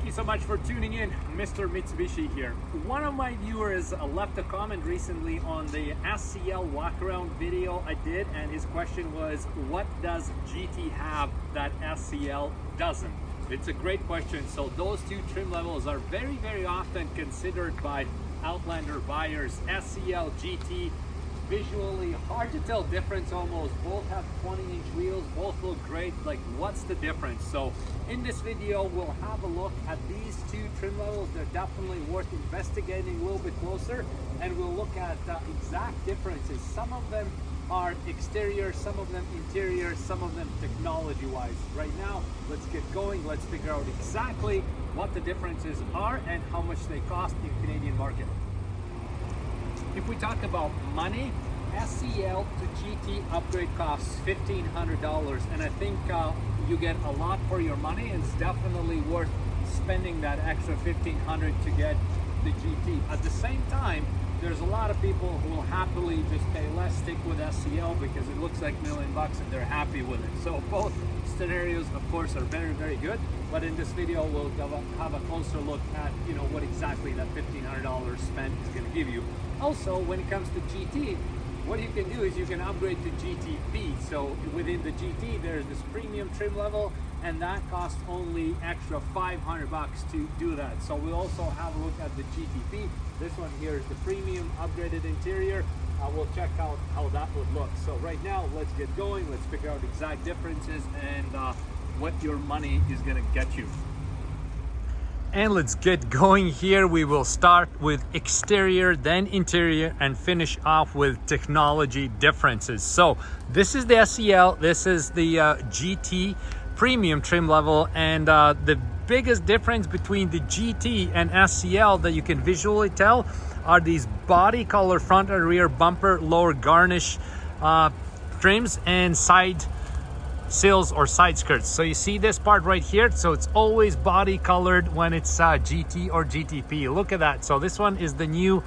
Thank you so much for tuning in. Mr. Mitsubishi here. One of my viewers left a comment recently on the SEL walk-around video I did, and his question was, what does GT have that SEL doesn't? It's a great question. So those two trim levels are very often considered by Outlander buyers. SEL, GT, visually hard to tell difference almost. Both have 20-inch wheels, both look great. Like, what's the difference? So in this video we'll have a look at these two trim levels. They're definitely worth investigating a little bit closer, and we'll look at exact differences. Some of them are exterior, some of them interior, some of them technology wise. Right now, let's get going. Let's figure out exactly what the differences are and how much they cost in Canadian market. If we talk about money, SEL to GT upgrade costs $1,500, and I think you get a lot for your money. It's definitely worth spending that extra $1,500 to get the GT. At the same time, there's a lot of people who will happily just pay less, stick with SEL because it looks like $1 million and they're happy with it. So both scenarios, of course, are very good. But in this video, we'll have a closer look at what exactly that $1,500 spent is going to give you. Also, when it comes to GT, what you can do is you can upgrade to GTP. So within the GT, there's this premium trim level, and that costs only extra $500 to do that. So we'll also have a look at the GTP. This one here is the premium upgraded interior. We'll check out how that would look. So right now, let's get going. Let's figure out exact differences and what your money is gonna get you. And let's get going here. We will start with exterior, then interior, and finish off with technology differences. So this is the SEL, this is the GT premium trim level, and the biggest difference between the GT and SEL that you can visually tell are these body color front and rear bumper lower garnish trims and side sills or side skirts. So you see this part right here, so it's always body colored when it's GT or GTP. Look at that. So this one is the new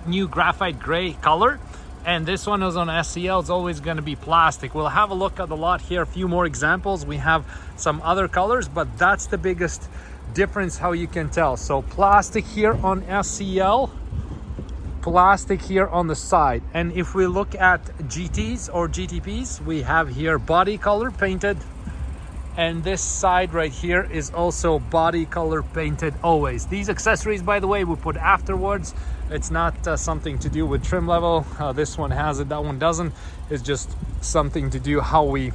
new graphite gray color, and this one is on SEL. It's always going to be plastic. We'll have a look at the lot here, a few more examples. We have some other colors, but that's the biggest difference, how you can tell. So plastic here on SEL, plastic here on the side. And if we look at GTs or GTPs, we have here body color painted, and this side right here is also body color painted always. These accessories, by the way, we put afterwards. It's not something to do with trim level. This one has it, that one doesn't. It's just something to do how we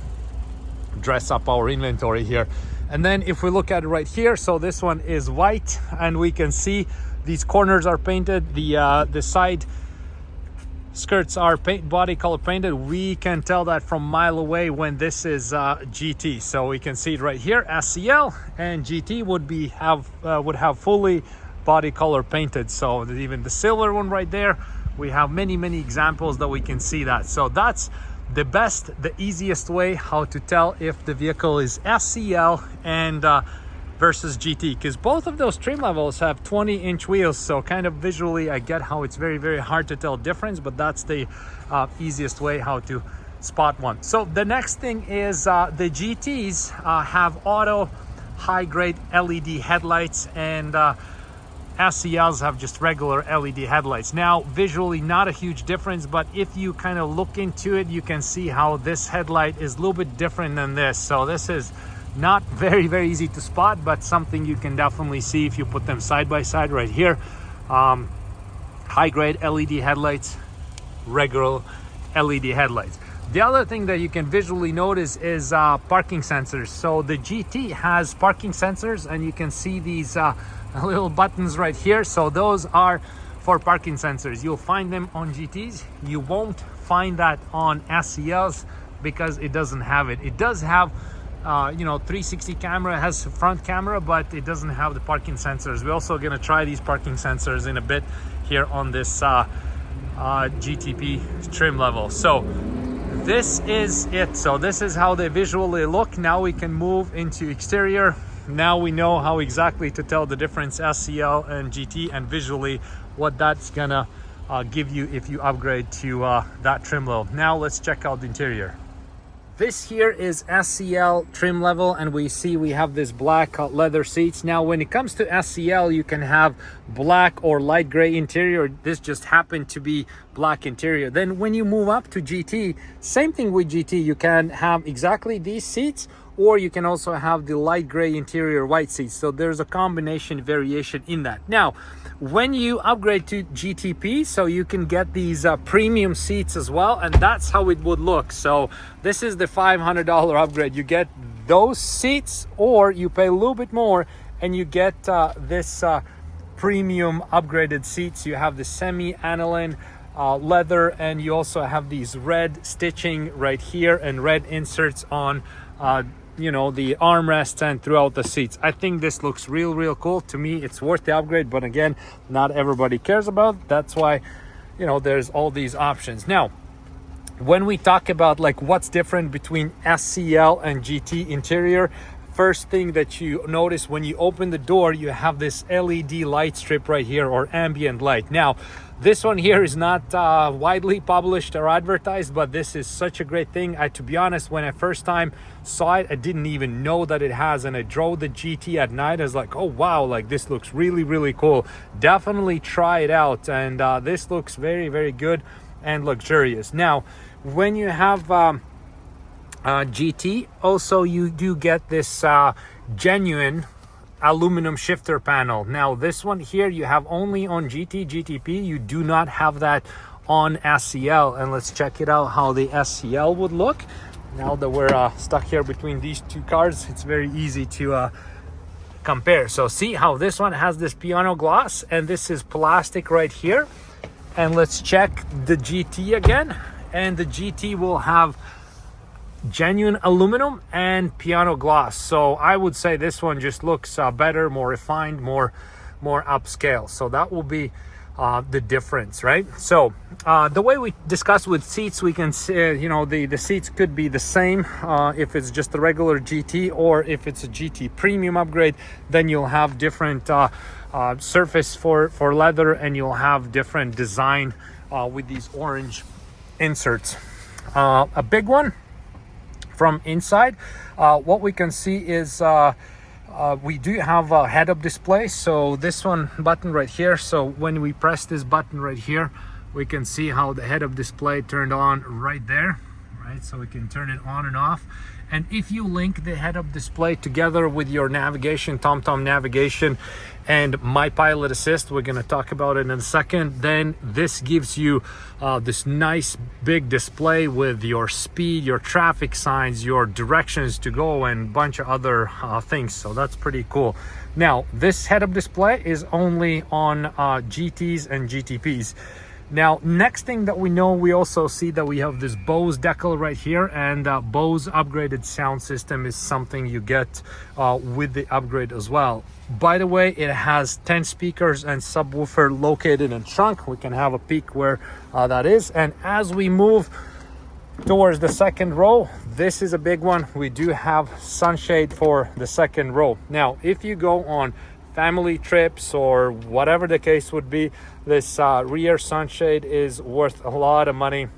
dress up our inventory here. And then if we look at it right here, so this one is white, and we can see these corners are painted. The side skirts are body color painted. We can tell that from a mile away when this is GT. So we can see it right here. SEL and GT would have fully body color painted. So even the silver one right there, we have many examples that we can see that. So that's the easiest way how to tell if the vehicle is SEL and versus GT, because both of those trim levels have 20-inch wheels. So kind of visually I get how it's very hard to tell difference, but that's the easiest way how to spot one. So the next thing is the GTs have auto high-grade LED headlights, and SELs have just regular LED headlights. Now visually not a huge difference, but if you kind of look into it, you can see how this headlight is a little bit different than this. So this is not very easy to spot, but something you can definitely see if you put them side by side right here. High grade LED headlights, regular LED headlights. The other thing that you can visually notice is parking sensors. So the GT has parking sensors, and you can see these little buttons right here. So those are for parking sensors. You'll find them on GTs. You won't find that on SELs because it doesn't have it. It does have 360 camera, has front camera, but it doesn't have the parking sensors. We're also going to try these parking sensors in a bit here on this GTP trim level. So this is it. So this is how they visually look. Now we can move into exterior. Now we know how exactly to tell the difference SEL and GT, and visually what that's gonna give you if you upgrade to that trim level. Now let's check out the interior. This here is SEL trim level, and we see we have this black leather seats. Now when it comes to SEL, you can have black or light gray interior. This just happened to be black interior. Then when you move up to GT, same thing with GT, you can have exactly these seats, or you can also have the light gray interior white seats. So there's a combination variation in that. Now when you upgrade to GTP, so you can get these premium seats as well, and that's how it would look. So this is the $500 upgrade. You get those seats, or you pay a little bit more and you get this premium upgraded seats. You have the semi-aniline leather, and you also have these red stitching right here and red inserts on you know, the armrests and throughout the seats. I think this looks real cool. To me, it's worth the upgrade, but again, not everybody cares about it. That's why, you know, there's all these options. Now when we talk about like what's different between SEL and GT interior, first thing that you notice when you open the door, you have this LED light strip right here, or ambient light. Now this one here is not widely published or advertised, but this is such a great thing. To be honest, when I first time saw it, I didn't even know that it has, and I drove the GT at night. I was like, oh wow, like this looks really cool. Definitely try it out, and this looks very good and luxurious. Now when you have GT, also you do get this genuine aluminum shifter panel. Now this one here you have only on GT, GTP. You do not have that on SEL, and let's check it out how the SEL would look. Now that we're stuck here between these two cars, it's very easy to compare. So see how this one has this piano gloss, and this is plastic right here. And let's check the GT again, and the GT will have genuine aluminum and piano gloss. So I would say this one just looks better, more refined, more upscale. So that will be the difference, right? So the way we discussed with seats, we can see, you know, the seats could be the same if it's just a regular GT, or if it's a GT premium upgrade, then you'll have different surface for leather, and you'll have different design with these orange inserts. A big one from inside, what we can see is we do have a head-up display. So this one button right here, so when we press this button right here, we can see how the head-up display turned on right there, right? So we can turn it on and off. And if you link the head-up display together with your navigation, TomTom navigation and My Pilot Assist, we're going to talk about it in a second, then this gives you this nice big display with your speed, your traffic signs, your directions to go, and a bunch of other things. So that's pretty cool. Now this head-up display is only on GTs and GTPs. Now, next thing that we know, we also see that we have this Bose decal right here, and Bose upgraded sound system is something you get with the upgrade as well. By the way, it has 10 speakers and subwoofer located in trunk. We can have a peek where that is. And as we move towards the second row, this is a big one. We do have sunshade for the second row. Now, if you go on family trips or whatever the case would be, this rear sunshade is worth a lot of money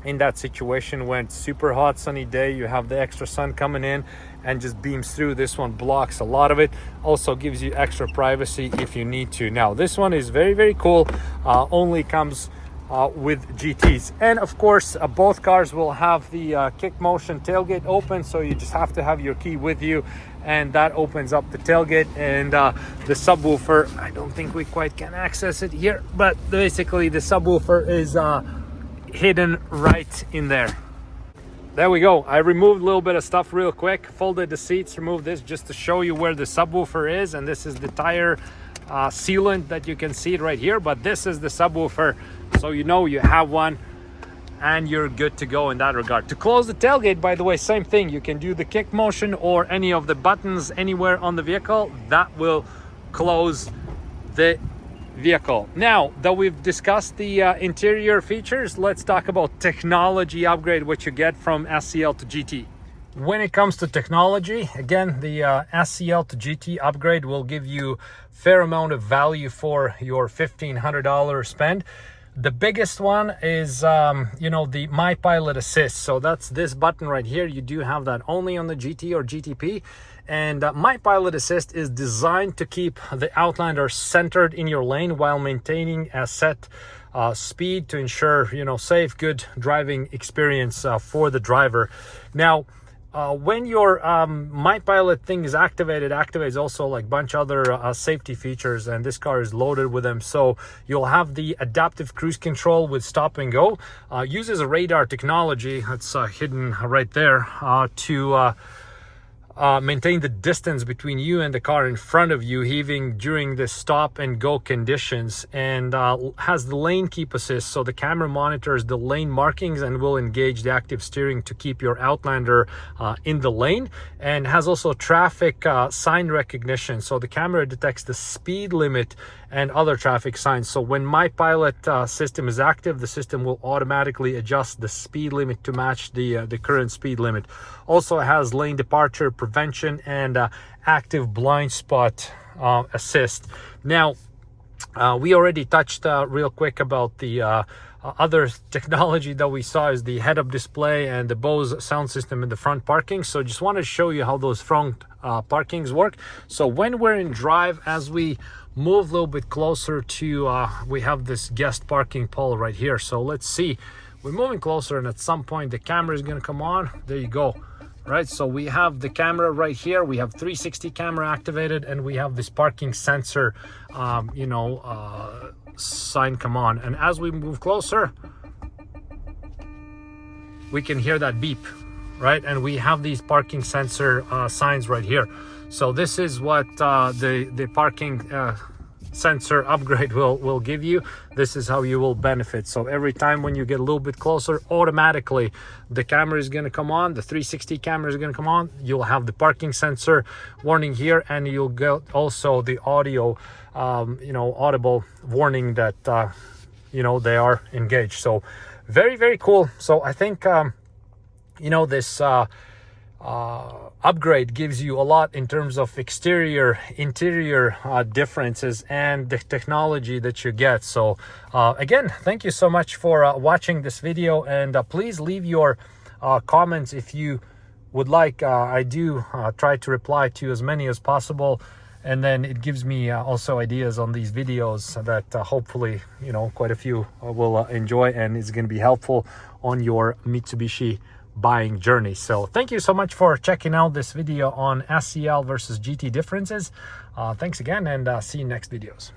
in that situation. When it's super hot sunny day, you have the extra sun coming in and just beams through. This one blocks a lot of it, also gives you extra privacy if you need to. Now this one is very cool, only comes with GTs. And of course both cars will have the kick motion tailgate open, so you just have to have your key with you, and that opens up the tailgate. And the subwoofer, I don't think we quite can access it here, but basically the subwoofer is hidden right in there. There we go. I removed a little bit of stuff real quick, folded the seats, removed this just to show you where the subwoofer is. And this is the tire sealant that you can see it right here, but this is the subwoofer, so you know you have one and you're good to go in that regard. To close the tailgate, by the way, same thing. You can do the kick motion or any of the buttons anywhere on the vehicle that will close the vehicle. Now that we've discussed the interior features, let's talk about technology upgrade, what you get from SEL to GT. When it comes to technology, again, the SEL to GT upgrade will give you fair amount of value for your $1,500 spend. The biggest one is, you know, the My Pilot Assist. So that's this button right here. You do have that only on the GT or GTP. And My Pilot Assist is designed to keep the Outlander centered in your lane while maintaining a set speed to ensure, you know, safe, good driving experience for the driver. Now, when your My Pilot thing is activated, activates also like a bunch other safety features, and this car is loaded with them. So you'll have the adaptive cruise control with stop and go. Uses a radar technology that's hidden right there to maintain the distance between you and the car in front of you, even during the stop and go conditions, and has the lane keep assist. So the camera monitors the lane markings and will engage the active steering to keep your Outlander in the lane, and has also traffic sign recognition. So the camera detects the speed limit and other traffic signs. So when My Pilot system is active, the system will automatically adjust the speed limit to match the current speed limit. Also has lane departure prevention and active blind spot assist. Now, we already touched real quick about the other technology that we saw is the head-up display and the Bose sound system in the front parking. So just want to show you how those front parkings work. So when we're in drive, as we move a little bit closer to, we have this guest parking pole right here. So let's see, we're moving closer, and at some point the camera is going to come on. There you go. Right, so we have the camera right here. We have 360 camera activated, and we have this parking sensor, you know, sign come on. And as we move closer, we can hear that beep, right? And we have these parking sensor signs right here. So this is what the parking sensor upgrade will give you. This is how you will benefit. So every time when you get a little bit closer, automatically the camera is going to come on, the 360 camera is going to come on. You'll have the parking sensor warning here, and you'll get also the audio, you know, audible warning that you know, they are engaged. So very, very cool. So I think you know, this upgrade gives you a lot in terms of exterior, interior differences and the technology that you get. So again, thank you so much for watching this video, and please leave your comments if you would like. I do try to reply to as many as possible, and then it gives me also ideas on these videos that hopefully, you know, quite a few will enjoy, and it's going to be helpful on your Mitsubishi buying journey. So thank you so much for checking out this video on SEL versus GT differences. Thanks again, and see you in next videos.